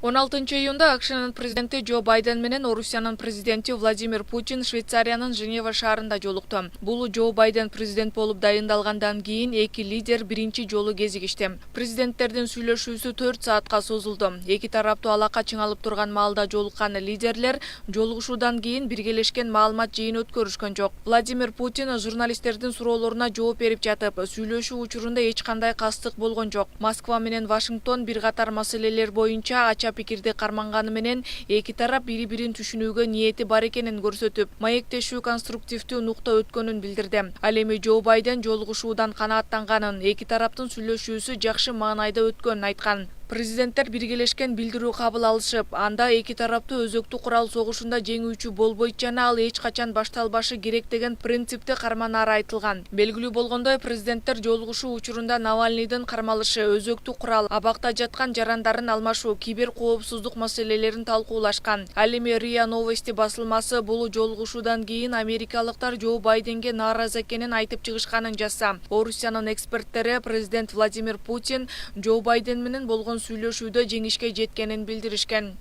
16-июнда АКШнын президенти Джо Байден менен Орусиянын президенти Владимир Путин Швейцариянын Женева шаарында жолукту. Бул Джо Байден президент болуп дайындалгандан кийин эки лидер биринчи жолу кезигишти. Президенттердин сүйлөшүүсү 4 саатка созулду. Эки тараптуу алака чыңалып турган маалда жолуккан лидерлер жолугушуудан кийин биргелешкен маалымат жыйын өткөрүшкөн жок. Владимир Путин журналисттердин суроолоруна жооп берип жатып, сүйлөшүү учурунда эч кандай кастык болгон жок. Москва менен Вашингтон бир катар маселелер боюнча ача пикирди карманганы менен эки тарап бири-бирин түшүнүүгө ниети бар экенин көрсөтүп, маектешүү конструктивдүү нукта өткөнүн билдирди. Ал эми Джо Байден жолугушуудан канааттанганын, эки тараптын сүйлөшүүсү жакшы маанайда өткөнүн айткан. Президенттер биргелешкен билдирүү кабыл алышып, анда эки тараптуу өзөктүү курал согушунда жеңүүчү болбойт жана ал эч качан башталбашы керек деген принципти карманары айтылган. Белгилүү болгондой, президенттер жолугушуу учурунда Навальныйдын кармалышы, өзөктүү курал, абакта жаткан жарандарын алмашуу, кибер коопсуздук маселелерин талкуулашкан. Ал эми РИА Новости басылмасы бул жолугушуудан кийин америкалыктар Джо Байденге нааразы экенин айтып чыгышканын жазса. Орусиянын эксперттери президент Владимир Путин Джо Байден менен болгон сүйлөшүүдө жеңишке жеткенин билдиришкен.